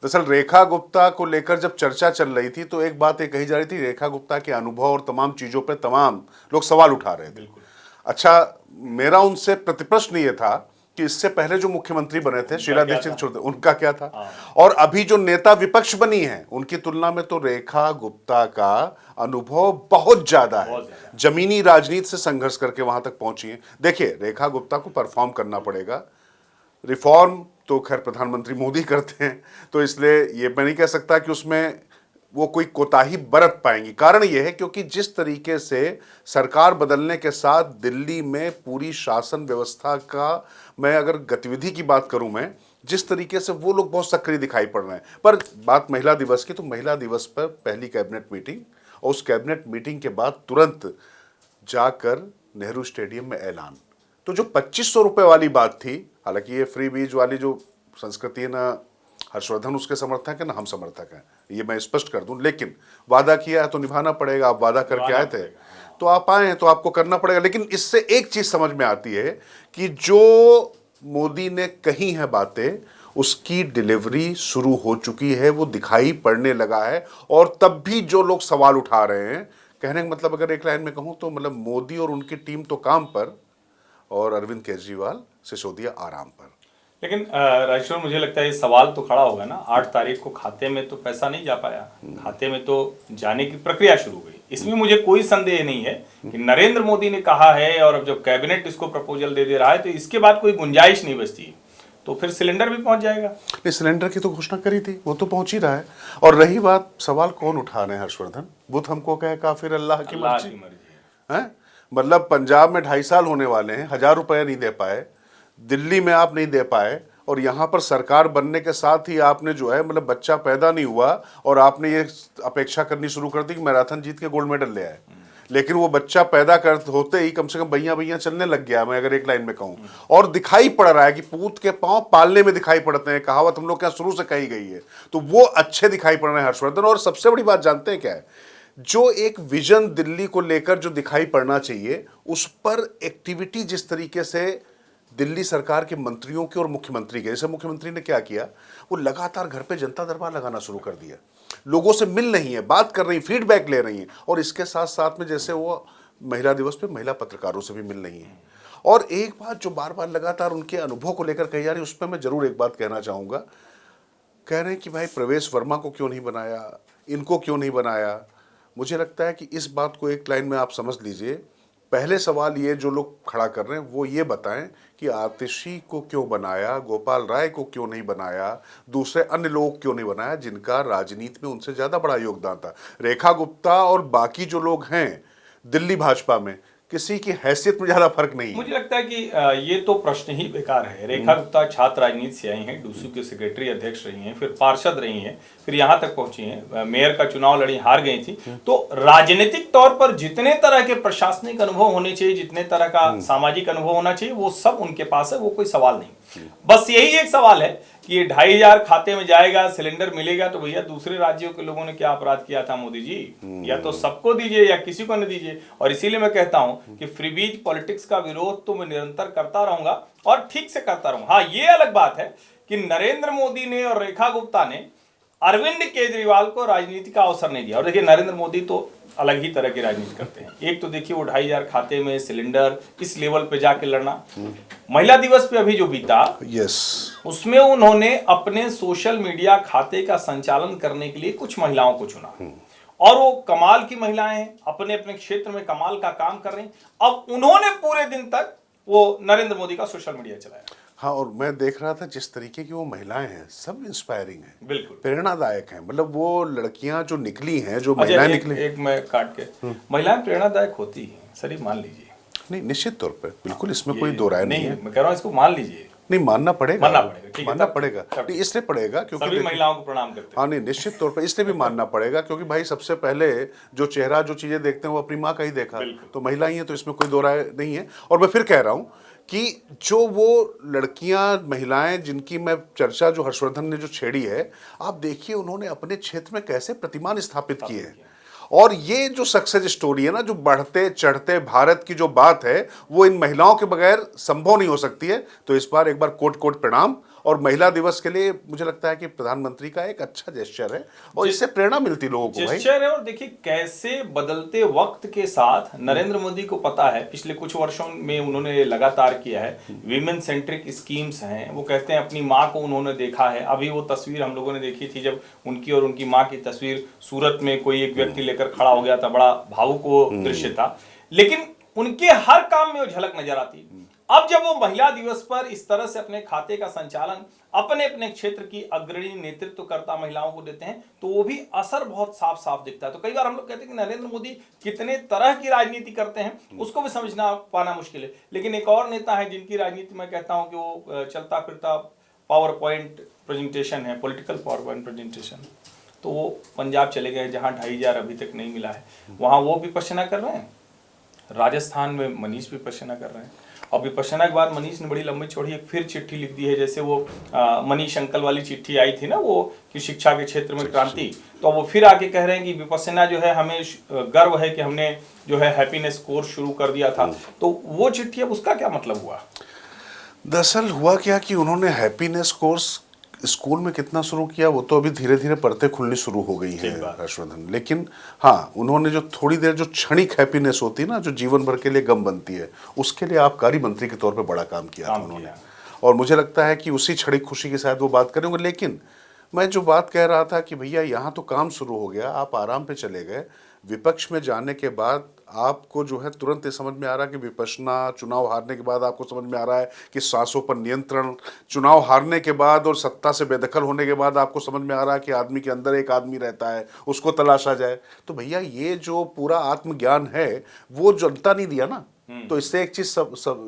दरअसल रेखा गुप्ता को लेकर जब चर्चा चल रही थी तो एक बात ये कही जा रही थी, रेखा गुप्ता के अनुभव और तमाम चीजों पर तमाम लोग सवाल उठा रहे थे। अच्छा, मेरा उनसे प्रतिप्रश्न ये था कि इससे पहले जो मुख्यमंत्री बने थे शीला दीक्षित छोड़ते, उनका क्या था, और अभी जो नेता विपक्ष बनी है उनकी तुलना में तो रेखा गुप्ता का अनुभव बहुत ज्यादा है। जमीनी राजनीति से संघर्ष करके वहां तक पहुंची है। देखिए, रेखा गुप्ता को परफॉर्म करना पड़ेगा। रिफॉर्म तो खैर प्रधानमंत्री मोदी करते हैं, तो इसलिए ये मैं नहीं कह सकता कि उसमें वो कोई कोताही बरत पाएंगी। कारण ये है क्योंकि जिस तरीके से सरकार बदलने के साथ दिल्ली में पूरी शासन व्यवस्था का, मैं अगर गतिविधि की बात करूं, मैं जिस तरीके से वो लोग बहुत सक्रिय दिखाई पड़ रहे हैं। पर बात महिला दिवस की, तो महिला दिवस पर पहली कैबिनेट मीटिंग, और उस कैबिनेट मीटिंग के बाद तुरंत जाकर नेहरू स्टेडियम में ऐलान। तो जो 2500 रुपये वाली बात थी, हालांकि ये फ्री बीज वाली जो संस्कृति है ना, हर्षवर्धन उसके समर्थक है ना हम समर्थक हैं, ये मैं स्पष्ट कर दूं, लेकिन वादा किया है तो निभाना पड़ेगा। आप वादा करके आए थे तो आप आए हैं तो आपको करना पड़ेगा। लेकिन इससे एक चीज समझ में आती है कि जो मोदी ने कही है बातें, उसकी डिलीवरी शुरू हो चुकी है, वो दिखाई पड़ने लगा है। और तब भी जो लोग सवाल उठा रहे हैं, कहने का मतलब अगर एक लाइन में कहूं तो मतलब मोदी और उनकी टीम तो काम पर, और अरविंद केजरीवाल सिसोदिया आराम पर। लेकिन राजेश्वर, मुझे लगता है ये सवाल तो खड़ा होगा ना, 8 तारीख को खाते में तो पैसा नहीं जा पाया, खाते में तो जाने की प्रक्रिया शुरू हुई। इसमें मुझे कोई संदेह नहीं है कि नरेंद्र मोदी ने कहा है, और अब जब कैबिनेट इसको प्रपोजल दे रहा है तो इसके बाद कोई गुंजाइश नहीं बचती, तो फिर सिलेंडर भी पहुंच जाएगा। नहीं, सिलेंडर की तो घोषणा करी थी, वो तो पहुंच ही रहा है। और रही बात सवाल कौन उठा रहे हैं हर्षवर्धन, बुद्ध हमको कहे काफिर अल्लाह की मर्जी है। मतलब पंजाब में 2.5 साल होने वाले हैं, 1000 रुपये नहीं दे पाए, दिल्ली में आप नहीं दे पाए, और यहाँ पर सरकार बनने के साथ ही आपने जो है मतलब बच्चा पैदा नहीं हुआ और आपने ये अपेक्षा करनी शुरू कर दी कि मैराथन जीत के गोल्ड मेडल ले आए। लेकिन वो बच्चा पैदा कर होते ही कम से कम भैया भैया चलने लग गया, मैं अगर एक लाइन में कहूँ। और दिखाई पड़ रहा है कि पूत के पांव पालने में दिखाई पड़ते हैं, कहावत हम लोग क्या शुरू से कही गई है, तो वो अच्छे दिखाई पड़ रहे हैं हर्षवर्धन। और सबसे बड़ी बात जानते हैं क्या है, जो एक विजन दिल्ली को लेकर जो दिखाई पड़ना चाहिए, उस पर एक्टिविटी जिस तरीके से दिल्ली सरकार के मंत्रियों के और मुख्यमंत्री के, जैसे मुख्यमंत्री ने क्या किया, वो लगातार घर पे जनता दरबार लगाना शुरू कर दिया, लोगों से मिल रही है, बात कर रही है, फीडबैक ले रही हैं। और इसके साथ साथ में जैसे वो महिला दिवस पे महिला पत्रकारों से भी मिल रही हैं। और एक बात जो बार बार लगातार उनके अनुभव को लेकर कही जा रही है, उस पर मैं जरूर एक बात कहना चाहूँगा। कह रहे हैं कि भाई प्रवेश वर्मा को क्यों नहीं बनाया, इनको क्यों नहीं बनाया। मुझे लगता है कि इस बात को एक लाइन में आप समझ लीजिए। पहले सवाल ये जो लोग खड़ा कर रहे हैं वो ये बताएं कि आतिशी को क्यों बनाया, गोपाल राय को क्यों नहीं बनाया, दूसरे अन्य लोगों को क्यों नहीं बनाया जिनका राजनीति में उनसे ज़्यादा बड़ा योगदान था। रेखा गुप्ता और बाकी जो लोग हैं दिल्ली भाजपा में, किसी की हैसियत में ज़्यादा फर्क नहीं है। मुझे लगता है कि ये तो प्रश्न ही बेकार है। रेखा गुप्ता छात्र राजनीति से आई हैं, डूसू के सेक्रेटरी अध्यक्ष रही हैं, फिर पार्षद रही हैं, फिर यहाँ तक पहुंची हैं, मेयर का चुनाव लड़ी, हार गई थी। तो राजनीतिक तौर पर जितने तरह के प्रशासनिक अनुभव होने चाहिए, जितने तरह का सामाजिक अनुभव होना चाहिए, वो सब उनके पास है, वो कोई सवाल नहीं। बस यही एक सवाल है कि ये 2500 खाते में जाएगा, सिलेंडर मिलेगा, तो भैया दूसरे राज्यों के लोगों ने क्या अपराध किया था मोदी जी, या तो सबको दीजिए या किसी को न दीजिए। और इसीलिए मैं कहता हूं कि फ्रीबीज पॉलिटिक्स का विरोध तो मैं निरंतर करता रहूंगा और ठीक से करता रहूंगा। हाँ, ये अलग बात है कि नरेंद्र मोदी ने और रेखा गुप्ता ने अरविंद केजरीवाल को राजनीति का अवसर नहीं दिया। और देखिए, नरेंद्र मोदी तो अलग ही तरह की राजनीति करते हैं। एक तो देखिए वो 2500 खाते में सिलेंडर, इस लेवल पे जाके लड़ना। महिला दिवस पे अभी जो बीता, उसमें उन्होंने अपने सोशल मीडिया खाते का संचालन करने के लिए कुछ महिलाओं को चुना, और वो कमाल की महिलाएं हैं, अपने अपने क्षेत्र में कमाल का काम कर रही हैं। अब उन्होंने पूरे दिन तक वो नरेंद्र मोदी का सोशल मीडिया चलाया। हाँ, और मैं देख रहा था जिस तरीके की वो महिलाएं हैं, सब इंस्पायरिंग हैं, बिल्कुल प्रेरणादायक हैं। मतलब वो लड़कियां जो निकली हैं, जो महिलाएं निकली, एक मैं काट के, महिलाएं प्रेरणादायक होती हैं सर, मान लीजिए। नहीं, निश्चित तौर पे बिल्कुल, इसमें कोई दो राय नहीं है। मैं कह रहा हूँ इसको मान लीजिए। नहीं, मानना पड़ेगा, मानना पड़ेगा नहीं, इसलिए पड़ेगा क्योंकि सभी महिलाओं को प्रणाम करते हैं। हाँ, नहीं, निश्चित तौर पर इसलिए भी मानना पड़ेगा क्योंकि भाई सबसे पहले जो चेहरा, जो चीजें देखते हैं वो अपनी माँ का ही देखा, तो महिला ही है, तो इसमें कोई दो राय नहीं है। और मैं फिर कह रहा हूँ कि जो वो लड़कियां, महिलाएं जिनकी मैं चर्चा, जो हर्षवर्धन ने जो छेड़ी है, आप देखिए उन्होंने अपने क्षेत्र में कैसे प्रतिमान स्थापित किए हैं। और ये जो सक्सेस स्टोरी है ना, जो बढ़ते चढ़ते भारत की जो बात है, वो इन महिलाओं के बगैर संभव नहीं हो सकती है। तो इस बार एक बार कोट कोट प्रणाम। और महिला दिवस के लिए मुझे लगता है कि प्रधानमंत्री का एक अच्छा जेस्चर है और इससे प्रेरणा मिलती लोगों को भाई। जेस्चर है। और देखिए कैसे बदलते वक्त के साथ नरेंद्र मोदी को पता है, पिछले कुछ वर्षों में उन्होंने लगातार किया है, विमेन सेंट्रिक स्कीम्स हैं। वो कहते हैं अपनी माँ को उन्होंने देखा है। अभी वो तस्वीर हम लोगों ने देखी थी जब उनकी और उनकी माँ की तस्वीर सूरत में कोई एक व्यक्ति लेकर खड़ा हो गया था, बड़ा भावुक वो दृश्य था, लेकिन उनके हर काम में वो झलक नजर आती। अब जब वो महिला दिवस पर इस तरह से अपने खाते का संचालन अपने अपने क्षेत्र की अग्रणी नेतृत्वकर्ता महिलाओं को देते हैं तो वो भी असर बहुत साफ साफ दिखता है। तो कई बार हम लोग कहते हैं कि नरेंद्र मोदी कितने तरह की राजनीति करते हैं उसको भी समझना पाना मुश्किल है। लेकिन एक और नेता है जिनकी राजनीति मैं कहता हूं कि वो चलता फिरता पावर पॉइंट प्रेजेंटेशन है, पॉलिटिकल पावर पॉइंट प्रेजेंटेशन। तो वो पंजाब चले गए जहां 2500 अभी तक नहीं मिला है, वहां वो विपश्यना कर रहे हैं। राजस्थान में मनीष विपश्यना कर रहे हैं। और विपश्यना के बाद मनीष ने बड़ी लंबी चौड़ी एक फिर चिट्ठी लिख दी है, जैसे वो मनीष अंकल वाली चिट्ठी आई थी ना वो कि शिक्षा के क्षेत्र में क्रांति, तो वो फिर आके कह रहे हैं कि विपश्यना जो है हमें गर्व है कि हमने जो है हैप्पीनेस कोर्स शुरू कर दिया था। तो वो चिट्ठी, अब उसका क्या मतलब हुआ? दरअसल हुआ क्या कि उन्होंने हैप्पीनेस कोर्स स्कूल में कितना शुरू किया वो तो अभी धीरे धीरे परतें खुलनी शुरू हो गई है हर्षवर्धन। लेकिन हाँ, उन्होंने जो थोड़ी देर जो क्षणिक हैप्पीनेस होती है ना, जो जीवन भर के लिए गम बनती है, उसके लिए आबकारी मंत्री के तौर पे बड़ा काम किया था उन्होंने। और मुझे लगता है कि उसी क्षणिक खुशी के साथ वो बात करेंगे। लेकिन मैं जो बात कह रहा था कि भैया यहाँ तो काम शुरू हो गया, आप आराम पे चले गए। विपक्ष में जाने के बाद आपको जो है तुरंत ये समझ में आ रहा है कि विपश्यना, चुनाव हारने के बाद आपको समझ में आ रहा है कि सांसों पर नियंत्रण, चुनाव हारने के बाद और सत्ता से बेदखल होने के बाद आपको समझ में आ रहा है कि आदमी के अंदर एक आदमी रहता है, उसको तलाशा जाए। तो भैया ये जो पूरा आत्मज्ञान है वो जनता नहीं दिया ना। तो इससे एक चीज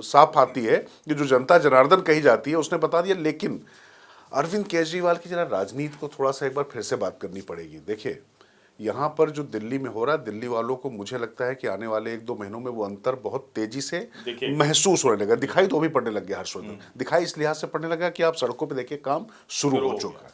साफ आती है कि जो जनता जनार्दन कही जाती है उसने बता दिया। लेकिन अरविंद केजरीवाल की जरा राजनीति को थोड़ा सा एक बार फिर से बात करनी पड़ेगी। देखिए यहाँ पर जो दिल्ली में हो रहा है, दिल्ली वालों को मुझे लगता है कि आने वाले 1-2 महीनों में वो अंतर बहुत तेजी से महसूस होने लगा। दिखाई तो अभी पड़ने लग गया हर्षवर्धन, दिखाई इस लिहाज से पड़ने लगा कि आप सड़कों पे देखिए काम शुरू हो चुका है।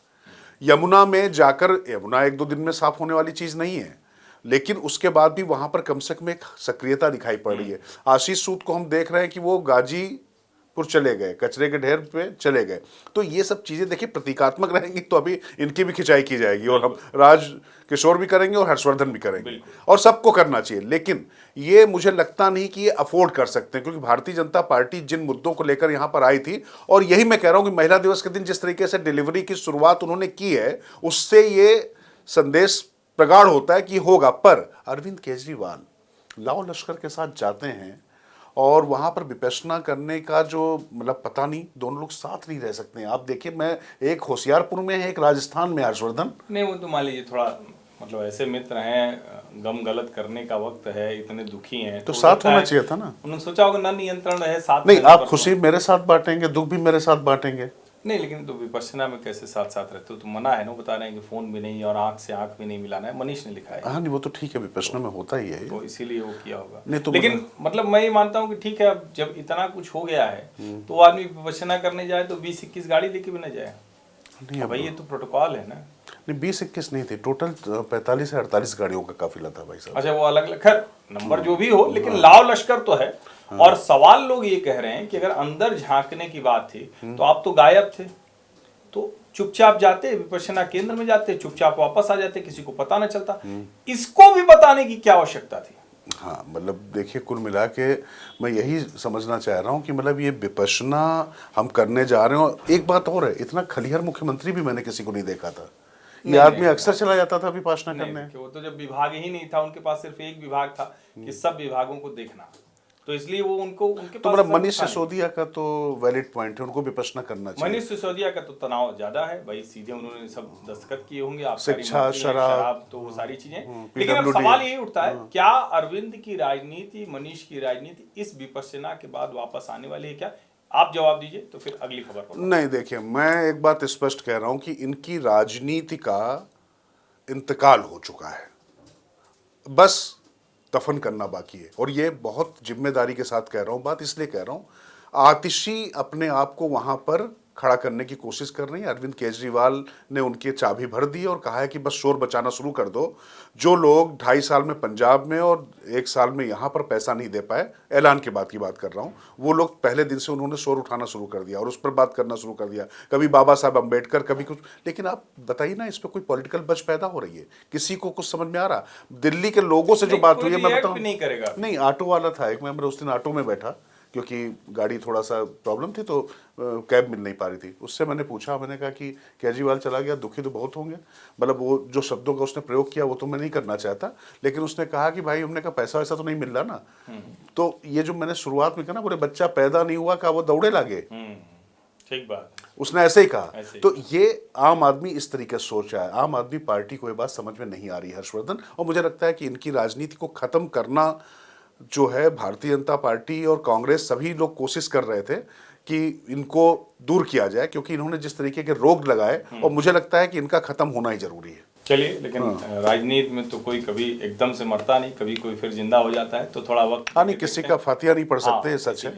यमुना में जाकर, यमुना 1-2 दिन में साफ होने वाली चीज नहीं है, लेकिन उसके बाद भी वहां पर कम से कम एक सक्रियता दिखाई पड़ रही है। आशीष सूद को हम देख रहे हैं कि वो गाजीपुर चले गए, कचरे के ढेर पे चले गए। तो ये सब चीजें देखिए प्रतीकात्मक रहेंगी, तो अभी इनकी भी खिंचाई की जाएगी और हम राज किशोर भी करेंगे और हर्षवर्धन भी करेंगे और सबको करना चाहिए। लेकिन ये मुझे लगता नहीं कि ये अफोर्ड कर सकते हैं, क्योंकि भारतीय जनता पार्टी जिन मुद्दों को लेकर यहां पर आई थी, और यही मैं कह रहा हूं कि महिला दिवस के दिन जिस तरीके से डिलीवरी की शुरुआत उन्होंने की है, उससे ये संदेश प्रगाढ़ होता है कि होगा। पर अरविंद केजरीवाल लाओ लश्कर के साथ जाते हैं और वहां पर विपश्यना करने का जो मतलब पता नहीं, दोनों लोग साथ नहीं रह सकते हैं। आप देखिए, मैं एक होशियारपुर में है, एक राजस्थान में, हर्षवर्धन नहीं वो तो मान लीजिए थोड़ा मतलब ऐसे मित्र हैं, गम गलत करने का वक्त है, इतने दुखी हैं तो साथ होना चाहिए था ना। उन्होंने सोचा होगा ना नियंत्रण रहे साथ। नहीं, आप खुशी मेरे साथ बांटेंगे, दुख भी मेरे साथ बांटेंगे। नहीं, लेकिन तो विपश्यना में कैसे साथ साथ रहते हो? तो मना है ना, बता रहे हैं कि फोन भी नहीं और आंख से आंख भी नहीं मिलाना है, मनीष ने लिखा है। हाँ नहीं, वो तो ठीक है, विपश्यना में होता ही है, तो इसीलिए वो किया होगा। नहीं तो लेकिन मतलब मैं ये मानता हूँ कि ठीक है, अब जब इतना कुछ हो गया है तो आदमी विपश्यना करने जाए तो 20-21 गाड़ी लेके भी ना जाए। नहीं भाई, ये तो प्रोटोकॉल है ना। नहीं, 20-21 नहीं थे, टोटल 45 से 48 गाड़ियों का काफिला था भाई साहब। अच्छा, वो अलग अलग, खैर नंबर जो भी हो, लेकिन लाव लश्कर तो है। और सवाल लोग ये कह रहे हैं कि अगर अंदर झांकने की बात थी तो आप तो गायब थे, तो चुपचाप जाते, विपश्यना केंद्र में जाते, चुपचाप वापस आ जाते, किसी को पता न चलता। इसको भी बताने की क्या आवश्यकता थी? हाँ, मतलब देखिए, कुल मिला के मैं यही समझना चाह रहा हूँ कि मतलब ये विपश्यना हम करने जा रहे हैं। एक बात और है, इतना खलिहर मुख्यमंत्री भी मैंने किसी को नहीं देखा था। ये आदमी अक्सर चला जाता था विपश्यना करने। वो तो जब विभाग ही नहीं था, उनके पास सिर्फ एक विभाग था कि सब विभागों को देखना, तो इसलिए वो उनके तो मतलब मनीष सिसोदिया का तो वैलिड पॉइंट है, उनको विपश्यना करना चाहिए। मनीष सिसोदिया का तो तनाव ज्यादा है भाई, सीधे उन्होंने सब दस्तखत किए होंगे, आप शिक्षा, शराब, तो वो सारी चीजें। लेकिन अब सवाल यही उठता है, क्या अरविंद की राजनीति, मनीष की राजनीति इस विपश्यना के बाद वापस आने वाली है क्या? आप जवाब दीजिए तो फिर अगली खबर पर। नहीं, देखिए, मैं एक बात स्पष्ट कह रहा हूं कि इनकी राजनीति का इंतकाल हो चुका है, बस दफन करना बाकी है। और ये बहुत जिम्मेदारी के साथ कह रहा हूं बात, इसलिए कह रहा हूं, आतिशी अपने आप को वहां पर खड़ा करने की कोशिश कर रही है। अरविंद केजरीवाल ने उनकी चाबी भर दी और कहा है कि बस शोर बचाना शुरू कर दो। जो लोग 2.5 साल में पंजाब में और 1 साल में यहाँ पर पैसा नहीं दे पाए, ऐलान के बाद की बात कर रहा हूँ, वो लोग पहले दिन से उन्होंने शोर उठाना शुरू कर दिया और उस पर बात करना शुरू कर दिया। कभी बाबा साहब अम्बेडकर, कभी कुछ। लेकिन आप बताइए ना, इस पर कोई पॉलिटिकल बज पैदा हो रही है? किसी को कुछ समझ में आ रहा? दिल्ली के लोगों से जो बात हुई है, मैं react बताऊँ, भी नहीं करेगा। नहीं, ऑटो वाला था एक मेंबर, उस दिन ऑटो में बैठा क्योंकि गाड़ी थोड़ा सा प्रॉब्लम थी तो कैब मिल नहीं पा रही थी। उससे मैंने पूछा, मैंने कहा कि केजरीवाल चला गया, दुखी तो बहुत होंगे। मतलब वो जो शब्दों का उसने प्रयोग किया वो तो मैं नहीं करना चाहता, लेकिन उसने कहा कि भाई, हमने कहा पैसा वैसा तो नहीं मिल रहा ना। तो ये जो मैंने शुरुआत में कहा ना, बोले बच्चा पैदा नहीं हुआ, कहा वो दौड़े लागे। ठीक बात है। उसने ऐसे ही कहा। ऐसे ही। तो ये आम आदमी इस तरीके से सोच रहा है। आम आदमी पार्टी को ये बात समझ में नहीं आ रही, हर्षवर्धन। और मुझे लगता है कि इनकी राजनीति को खत्म करना जो है, भारतीय जनता पार्टी और कांग्रेस सभी लोग कोशिश कर रहे थे कि इनको दूर किया जाए, क्योंकि इन्होंने जिस तरीके के रोग लगाए, और मुझे लगता है कि इनका खत्म होना ही जरूरी है। चलिए, लेकिन राजनीति में तो कोई कभी एकदम से मरता नहीं, कभी कोई फिर जिंदा हो जाता है, तो थोड़ा वक्त हाँ, नहीं, किसी का फातिया नहीं पड़ सकते, ये सच है।